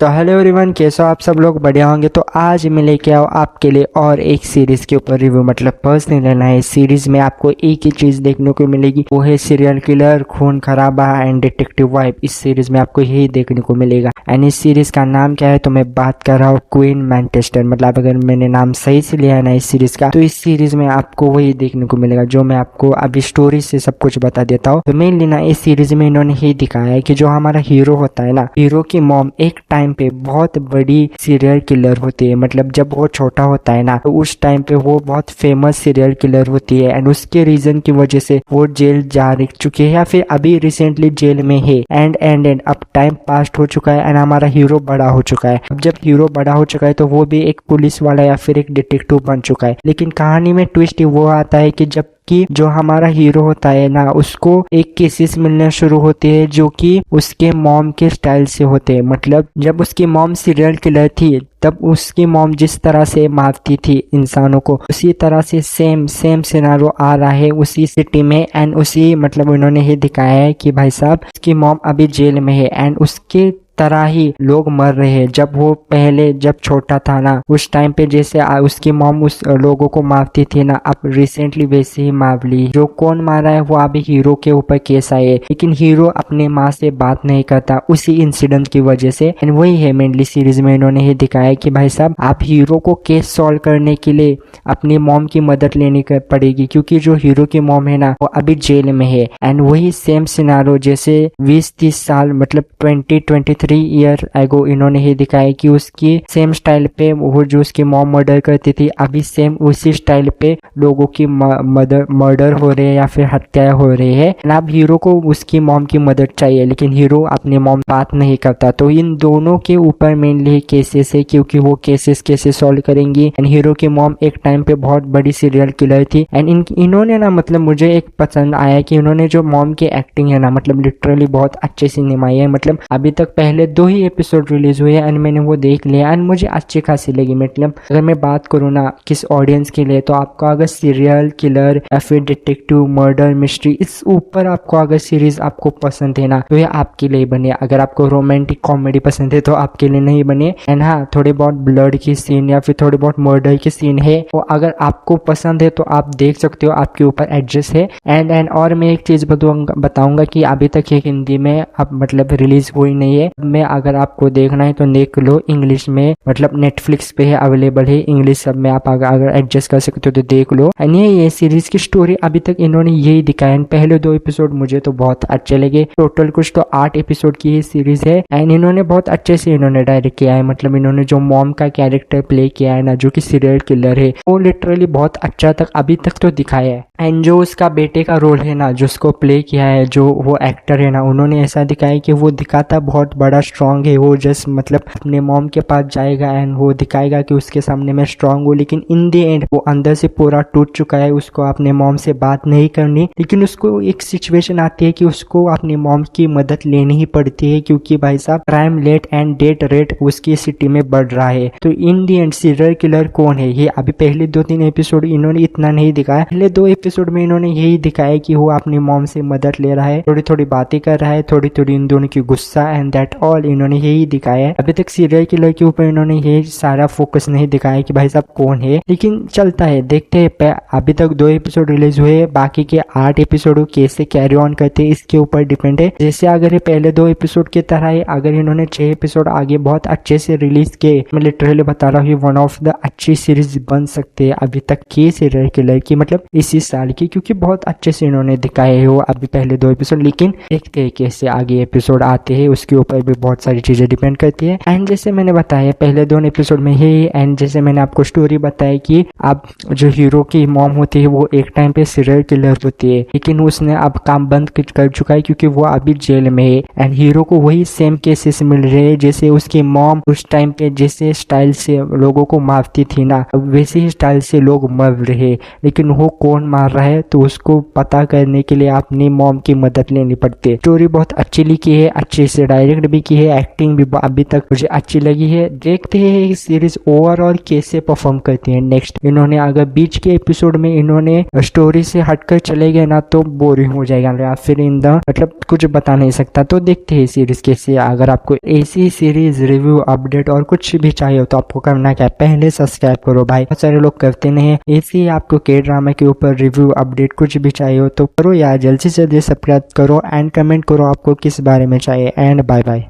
तो hello everyone, कैसे हो आप सब लोग? बढ़िया होंगे। तो आज मैं लेके आओ आपके लिए और एक सीरीज के ऊपर रिव्यू, मतलब पर्सनल लेना है। इस सीरीज में आपको एक ही चीज देखने को मिलेगी, वो है सीरियल किलर, खून खराबा एंड डिटेक्टिव वाइब। इस सीरीज में आपको यही देखने को मिलेगा। एंड इस सीरीज का नाम क्या है? तो मैं बात कर रहा हूँ क्वीन मैनचेस्टर। मतलब अगर मैंने नाम सही से लिया है ना इस सीरीज का, तो इस सीरीज में आपको वही देखने को मिलेगा जो मैं आपको अभी स्टोरी से सब कुछ बता देता हूँ। तो मेनली ना इस सीरीज में इन्होंने यही दिखाया है कि जो हमारा हीरो होता है ना, हीरो की मॉम एक टाइम पे बहुत बड़ी सीरियल किलर होती है। मतलब जब वो छोटा होता है ना, तो उस टाइम पे वो बहुत फेमस सीरियल किलर होती है। एंड उसके रीजन की वजह से वो जेल जा चुके हैं या फिर अभी रिसेंटली जेल में है। एंड अब टाइम पास्ट हो चुका है एंड हमारा हीरो बड़ा हो चुका है। अब जब हीरो बड़ा हो चुका है तो वो भी एक पुलिस वाला या फिर एक डिटेक्टिव बन चुका है। लेकिन कहानी में ट्विस्ट वो आता है कि जब कि जो हमारा हीरो होता है ना, उसको एक केसेस मिलने शुरू होते हैं जो कि उसके मॉम के स्टाइल से होते हैं। मतलब जब उसकी मॉम सीरियल किलर थी तब उसकी मॉम जिस तरह से मारती थी इंसानों को, उसी तरह से सेम सिनारो आ रहा है उसी सिटी में। एंड उसी मतलब उन्होंने ये दिखाया है कि भाई साहब उसकी मॉम अभी जेल में है एंड उसके तरह ही लोग मर रहे हैं। जब वो पहले जब छोटा था ना, उस टाइम पे जैसे उसकी मॉम उस लोगों को मारती थी ना, अब रिसेंटली वैसे ही मार ली। जो कौन मारा है वो अभी हीरो के ऊपर केस आए, लेकिन हीरो अपने माँ से बात नहीं करता उसी इंसिडेंट की वजह से। एंड वही है मेनली सीरीज में इन्होंने ये दिखाया कि भाई साहब आप हीरो को केस सॉल्व करने के लिए अपनी मॉम की मदद लेनी पड़ेगी, क्योंकि जो हीरो की मॉम है ना वो अभी जेल में है। एंड वही सेम सिनारो जैसे 20-30 साल मतलब 20-23 ईयर एगो इन्होंने ये दिखाया कि उसकी सेम स्टाइल पे वो जो उसकी मॉम मर्डर करती थी, अभी सेम उसी स्टाइल पे लोगों की मर्डर हो रहे हैं या फिर हत्याएं हो रही है। अब हीरो को उसकी मॉम की मदद चाहिए, लेकिन हीरो अपनी मॉम बात नहीं करता। तो इन दोनों के ऊपर मेनली केसेस है, क्योंकि वो केसेस कैसे सॉल्व करेंगी। एंड हीरो की मॉम एक टाइम पे बहुत बड़ी सीरियल किलर थी। एंड इन्होंने ना मतलब मुझे एक पसंद आया कि इन्होंने जो मॉम की एक्टिंग है ना, मतलब लिटरली बहुत अच्छे से निभाई है। मतलब अभी तक पहले 2 ही एपिसोड रिलीज हुए एंड मैंने वो देख लिया एंड मुझे अच्छी खासी लगी। मतलब अगर मैं बात करूँ ना किस ऑडियंस के लिए, तो आपको अगर सीरियल किलर या फिर डिटेक्टिव मर्डर मिस्ट्री इस ऊपर आपको अगर सीरीज आपको पसंद है ना, तो ये आपके लिए बने। अगर आपको रोमांटिक कॉमेडी पसंद है तो आपके लिए नहीं बने। एंड हाँ, थोड़े बहुत ब्लड की सीन या फिर थोड़े बहुत मर्डर की सीन है, वो अगर आपको पसंद है तो आप देख सकते हो, आपके ऊपर एडजस्ट है। एंड और मैं एक चीज बताऊंगा कि अभी तक ये हिंदी में अब मतलब रिलीज हुई नहीं है। में अगर आपको देखना है तो देख लो, इंग्लिश में मतलब नेटफ्लिक्स पे है, अवेलेबल है इंग्लिश सब में। आप अगर एडजस्ट कर सकते हो तो देख लो। एंड ये सीरीज की स्टोरी अभी तक इन्होंने यही दिखाया। पहले 2 एपिसोड मुझे तो बहुत अच्छे लगे। टोटल कुछ तो 8 एपिसोड की ये सीरीज है एंड इन्होंने बहुत अच्छे से इन्होंने डायरेक्ट किया है। मतलब इन्होंने जो मॉम का कैरेक्टर प्ले किया है ना, जो कि सीरियल किलर है, वो लिटरली बहुत अच्छा तक अभी तक तो दिखाया है। एंड जो उसका बेटे का रोल है ना, जिसको प्ले किया है जो वो एक्टर है ना, उन्होंने ऐसा दिखाया कि वो दिखाता बहुत बड़ा स्ट्रांग है। वो जस्ट मतलब अपने मॉम के पास जाएगा एंड वो दिखाएगा कि उसके सामने मैं स्ट्रांग हूँ, लेकिन इन दी एंड वो अंदर से पूरा टूट चुका है। उसको अपने मॉम से बात नहीं करनी, लेकिन उसको एक सिचुएशन आती है कि उसको अपनी मॉम की मदद लेनी ही पड़ती है, क्योंकि भाई साहब crime rate and death rate उसकी सिटी में बढ़ रहा है। तो इन दी एंड सीरियल किलर कौन है, ये अभी पहले 2-3 एपिसोड इन्होंने इतना नहीं दिखाया। पहले 2 एपिसोड में इन्होंने यही दिखाया कि वो अपनी मॉम से मदद ले रहा है, थोड़ी थोड़ी बातें कर रहा है, थोड़ी थोड़ी इन दोनों की गुस्सा एंड दैट ऑल इन्होंने यही दिखाया है। अभी तक सीरियल किलर के ऊपर इन्होंने ये सारा फोकस नहीं दिखाया कि भाई साहब कौन है, लेकिन चलता है, देखते हैं। अभी तक 2 एपिसोड रिलीज हुए, बाकी के 8 एपिसोड कैसे कैरी ऑन करते हैं इसके ऊपर डिपेंड है। जैसे अगर ये पहले 2 एपिसोड की तरह है, अगर इन्होंने 6 एपिसोड आगे बहुत अच्छे से रिलीज किए, मैं लिटरली बता रहा हूँ वन ऑफ द अच्छी सीरीज बन सकते हैं अभी तक की सीरियल किलर की, मतलब इसी साल की, क्योंकि बहुत अच्छे से इन्होंने दिखाए हो अभी पहले 2 एपिसोड। लेकिन देखते हैं कैसे आगे एपिसोड आते हैं, उसके ऊपर भी बहुत सारी चीजें डिपेंड करती है। एंड जैसे मैंने बताया पहले 2 एपिसोड में ही, एंड जैसे मैंने आपको स्टोरी बताई कि अब जो हीरो की मॉम होती है वो एक टाइम पे सीरियल किलर होती है, लेकिन उसने अब काम बंद कर चुका है क्योंकि वो अभी जेल में है। एंड हीरो को वही सेम केसेस मिल रहे हैं, जैसे उसकी मॉम उस टाइम पे जैसे स्टाइल से लोगों को मारती थी ना, वैसे ही स्टाइल से लोग मर रहे। लेकिन वो कौन मार रहा है तो उसको पता करने के लिए अपनी मॉम की मदद लेनी पड़ती है। स्टोरी बहुत अच्छी लिखी है, अच्छे से डायरेक्ट भी की है, एक्टिंग भी अभी तक मुझे अच्छी लगी है। देखते हैं ये सीरीज ओवरऑल कैसे परफॉर्म करती है नेक्स्ट। इन्होंने अगर बीच के एपिसोड में इन्होंने स्टोरी से हटकर चले गए ना तो बोरिंग हो जाएगा या फिर इन द मतलब कुछ बता नहीं सकता। तो देखते हैं सीरीज कैसे। अगर आपको ऐसी सीरीज रिव्यू अपडेट और कुछ भी चाहिए हो तो आपको करना क्या, पहले सब्सक्राइब करो भाई, बहुत सारे लोग करते नहीं है। ऐसे आपको के ड्रामा के ऊपर रिव्यू अपडेट कुछ भी चाहिए हो तो करो यार, जल्दी से जल्दी सब्सक्राइब करो एंड कमेंट करो आपको किस बारे में चाहिए। And bye bye.